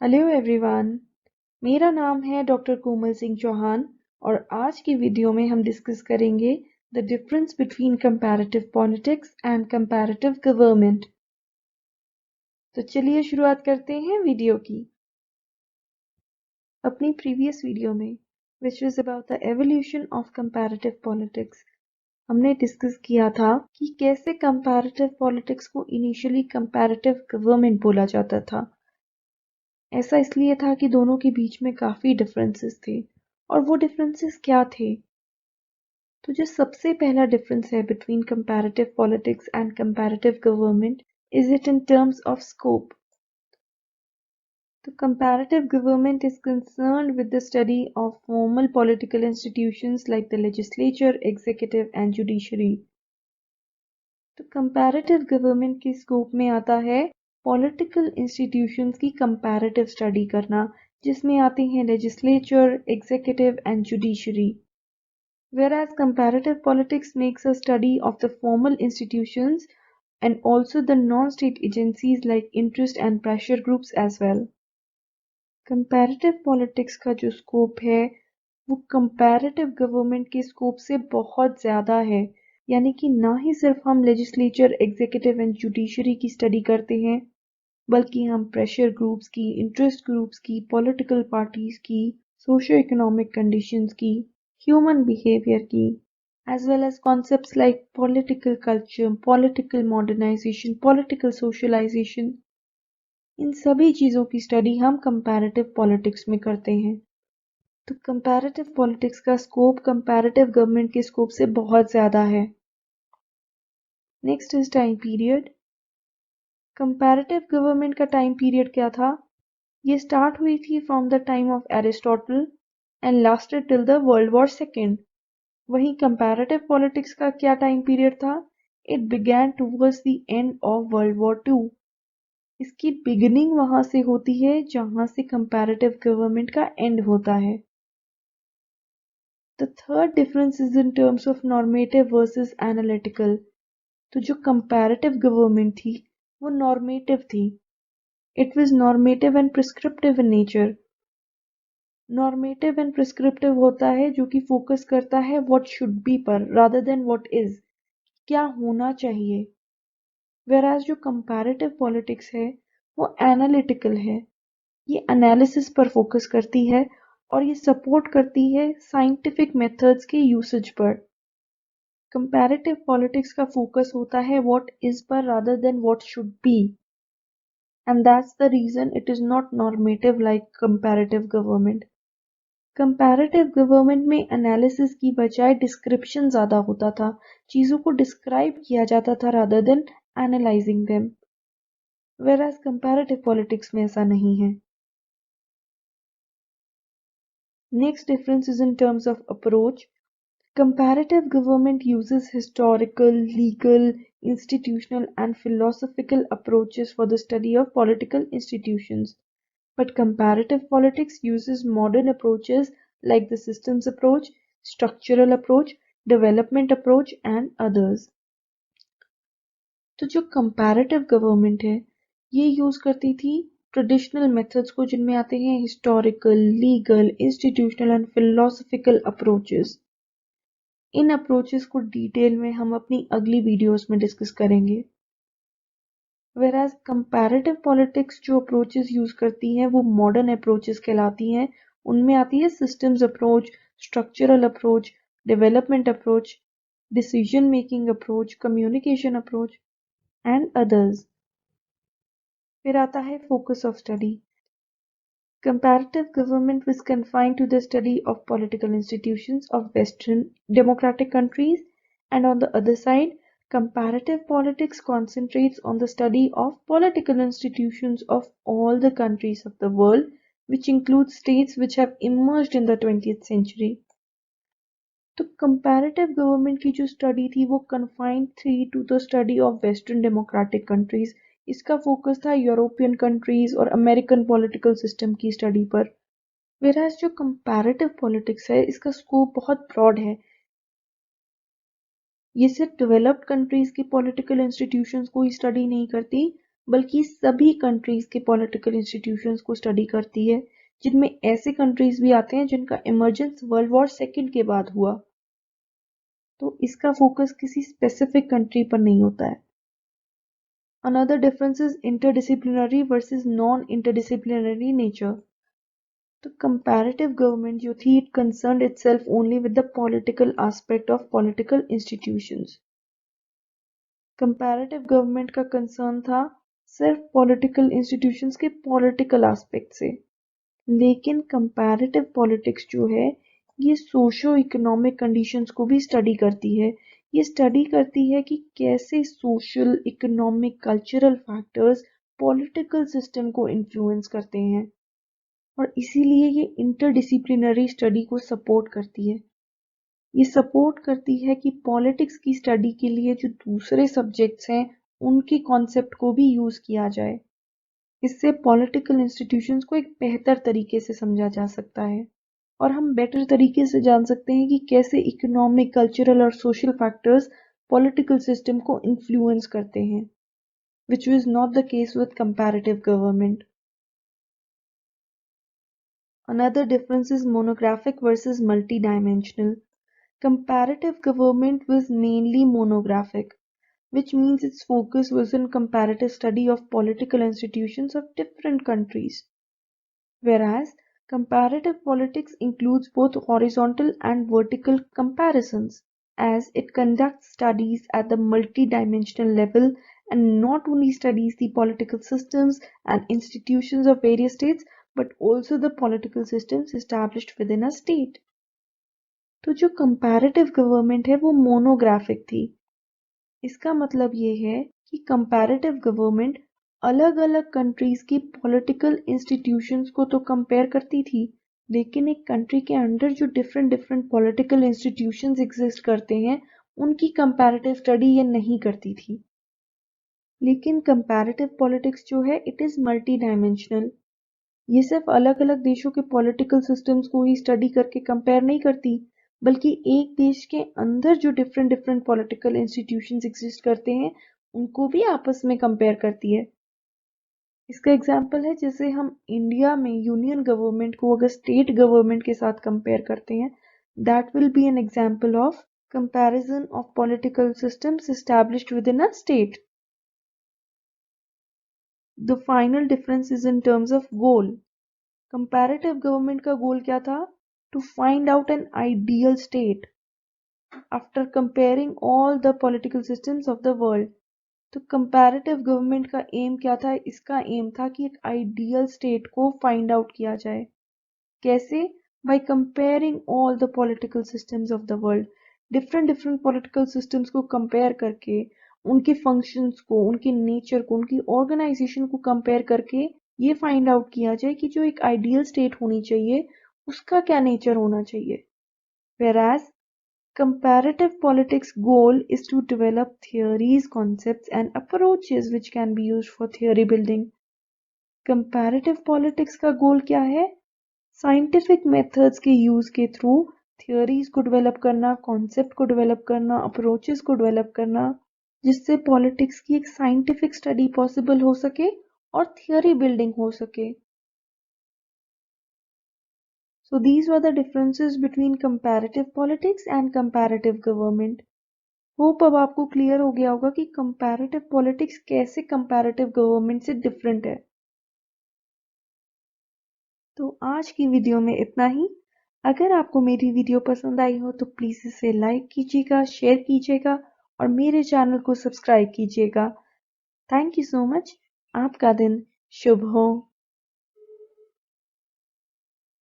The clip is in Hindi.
Hello everyone. मेरा नाम है डॉक्टर कोमल सिंह चौहान और आज की वीडियो में हम डिस्कस करेंगे the difference between comparative politics and comparative government. तो चलिए शुरुआत करते हैं वीडियो की। अपनी प्रीवियस वीडियो में which was about the evolution of comparative politics हमने डिस्कस किया था कि कैसे कंपैरेटिव पॉलिटिक्स को इनिशियली कंपैरेटिव गवर्नमेंट बोला जाता था। ऐसा इसलिए था कि दोनों के बीच में काफ़ी डिफरेंसेस थे। और वो डिफरेंसेस क्या थे? तो जो सबसे पहला डिफरेंस है between comparative politics and comparative government is it in terms of scope. तो comparative government is concerned with the study of formal political institutions like the legislature, executive and judiciary. तो comparative government के स्कोप में आता है पॉलिटिकल इंस्टीट्यूशंस की कंपैरेटिव स्टडी करना, जिसमें आते हैं legislature, executive and judiciary. Whereas comparative politics makes a study of the formal institutions and also the non-state agencies like interest and pressure groups as well. Comparative politics का जो स्कोप है वो comparative government के स्कोप से बहुत ज़्यादा है। यानी कि ना ही सिर्फ हम लेजिस्लेचर, एग्जीक्यूटिव एंड जुडिशरी की स्टडी करते हैं, बल्कि हम प्रेशर ग्रुप्स की, इंटरेस्ट ग्रुप्स की, पॉलिटिकल पार्टीज की, सोशो इकोनॉमिक कंडीशंस की, ह्यूमन बिहेवियर की, as well as concepts like political culture, political modernization, political socialization, इन सभी चीज़ों की स्टडी हम कंपैरेटिव पॉलिटिक्स में करते हैं। तो कंपैरेटिव पॉलिटिक्स का स्कोप कंपैरेटिव गवर्नमेंट के स्कोप से बहुत ज़्यादा है। Next is time period. Comparative government का टाइम पीरियड क्या था? ये स्टार्ट हुई थी from the time of Aristotle and lasted till the world war second. वहीं कंपैरेटिव पॉलिटिक्स का क्या टाइम पीरियड था? It began towards the end of world war two. इसकी बिगिनिंग वहां से होती है जहां से कंपैरेटिव गवर्नमेंट का एंड होता है। The third difference is in terms of normative versus analytical. तो जो कंपैरेटिव गवर्नमेंट थी वो नॉर्मेटिव थी। It was normative and prescriptive in nature. Normative and prescriptive होता है जो कि फोकस करता है व्हाट शुड बी पर रादर देन व्हाट इज, क्या होना चाहिए। वेराज जो कंपैरेटिव पॉलिटिक्स है वो एनालिटिकल है। ये एनालिसिस पर फोकस करती है और ये सपोर्ट करती है साइंटिफिक मेथड्स के यूसेज पर। कंपैरेटिव पॉलिटिक्स का फोकस होता है व्हाट इज पर rather than what should be, and that's the reason it is not normative like comparative government. Comparative government में एनालिसिस की बजाय डिस्क्रिप्शन ज़्यादा होता था, चीज़ों को डिस्क्राइब किया जाता था rather than analysing them. वेराज comparative politics में ऐसा नहीं है। Next difference is in terms of approach. Comparative government uses historical, legal, institutional and philosophical approaches for the study of political institutions. But comparative politics uses modern approaches like the systems approach, structural approach, development approach and others. तो जो comparative government है ये यूज करती थी ट्रेडिशनल मेथड्स को जिनमें आते हैं historical, legal, institutional and philosophical approaches. In approaches को डिटेल में हम अपनी अगली वीडियोस में डिस्कस करेंगे। वेराज कंपैरेटिव पॉलिटिक्स जो अप्रोचेस यूज करती हैं वो मॉडर्न अप्रोचेस कहलाती हैं। उनमें आती है systems approach, structural approach, development approach, decision making approach, communication approach and others. फिर आता है focus of study. Comparative government was confined to the study of political institutions of Western democratic countries, and on the other side, comparative politics concentrates on the study of political institutions of all the countries of the world, which includes states which have emerged in the 20th century. तो comparative government की जो study थी वो confined थी to the study of Western democratic countries. इसका फोकस था यूरोपियन कंट्रीज और अमेरिकन पॉलिटिकल सिस्टम की स्टडी पर। वेराज जो कंपैरेटिव पॉलिटिक्स है इसका स्कोप बहुत ब्रॉड है। ये सिर्फ डेवलप्ड कंट्रीज की पॉलिटिकल इंस्टीट्यूशंस को ही स्टडी नहीं करती बल्कि सभी कंट्रीज के पॉलिटिकल इंस्टीट्यूशंस को स्टडी करती है, जिनमें ऐसे कंट्रीज भी आते हैं जिनका इमर्जेंस वर्ल्ड वॉर सेकेंड के बाद हुआ। तो इसका फोकस किसी स्पेसिफिक कंट्री पर नहीं होता है। Another difference is interdisciplinary versus non-interdisciplinary nature. तो comparative government जो थी, it concerned itself only with the political aspect of political institutions. Comparative government का concern था सिर्फ political institutions के political aspect से, लेकिन comparative politics जो है ये सोशो इकोनॉमिक कंडीशंस को भी स्टडी करती है। ये स्टडी करती है कि कैसे social, economic, cultural factors political system को इन्फ्लुएंस करते हैं, और इसीलिए ये इंटरडिसिप्लिनरी स्टडी को सपोर्ट करती है। ये सपोर्ट करती है कि पॉलिटिक्स की स्टडी के लिए जो दूसरे सब्जेक्ट्स हैं उनके कॉन्सेप्ट को भी यूज किया जाए। इससे पॉलिटिकल इंस्टीट्यूशंस को एक बेहतर तरीके से समझा जा सकता है, और हम बेटर तरीके से जान सकते हैं कि कैसे इकोनॉमिक, कल्चरल और सोशल फैक्टर्स पॉलिटिकल सिस्टम को इन्फ्लुएंस करते हैं, which was not the case with comparative government. Another difference is monographic versus multidimensional. Comparative government was mainly monographic, which means its focus was on comparative study of political institutions of different countries, whereas comparative politics includes both horizontal and vertical comparisons, as it conducts studies at the multidimensional level and not only studies the political systems and institutions of various states but also the political systems established within a state. तो जो कंपैरेटिव गवर्नमेंट है वो मोनोग्राफिक थी। इसका मतलब ये है कि कंपैरेटिव गवर्नमेंट अलग अलग कंट्रीज की पॉलिटिकल इंस्टीट्यूशंस को तो कंपेयर करती थी, लेकिन एक कंट्री के अंदर जो different different political institutions exist करते हैं उनकी कंपैरेटिव स्टडी ये नहीं करती थी। लेकिन कंपैरेटिव पॉलिटिक्स जो है इट इज मल्टी डायमेंशनल। ये सिर्फ अलग अलग देशों के पॉलिटिकल सिस्टम्स को ही स्टडी करके कंपेयर नहीं करती, बल्कि एक देश के अंदर जो different different political institutions exist करते हैं उनको भी आपस में कंपेयर करती है। इसका एग्जांपल है जैसे हम इंडिया में यूनियन गवर्नमेंट को अगर स्टेट गवर्नमेंट के साथ कंपेयर करते हैं, that will be an example of comparison of political systems established with in a state. The final difference is in terms of goal. Comparative government का गोल क्या था? To find out an ideal state after comparing all the political systems of the world. तो कंपैरेटिव गवर्नमेंट का एम क्या था? इसका एम था कि एक आइडियल स्टेट को फाइंड आउट किया जाए। कैसे? By comparing all the political systems of the world. Different different political systems को कंपेयर करके, उनके फंक्शंस को, उनके नेचर को, उनकी ऑर्गेनाइजेशन को कंपेयर करके ये फाइंड आउट किया जाए कि जो एक आइडियल स्टेट होनी चाहिए उसका क्या नेचर होना चाहिए। Whereas comparative politics goal is to develop theories, concepts and approaches which can be used for theory building. Comparative politics का गोल क्या है? Scientific methods के यूज के थ्रू theories को डेवलप करना, concept को डेवलप करना, approaches को डेवलप करना, जिससे politics की एक scientific study possible हो सके और theory building हो सके। So these were the differences between comparative politics and comparative government. Hope अब आपको क्लियर हो गया होगा कि comparative politics कैसे comparative government से डिफरेंट है। तो आज की वीडियो में इतना ही। अगर आपको मेरी वीडियो पसंद आई हो तो प्लीज इसे लाइक कीजिएगा, शेयर कीजिएगा और मेरे चैनल को सब्सक्राइब कीजिएगा। Thank you so much. आपका दिन शुभ हो।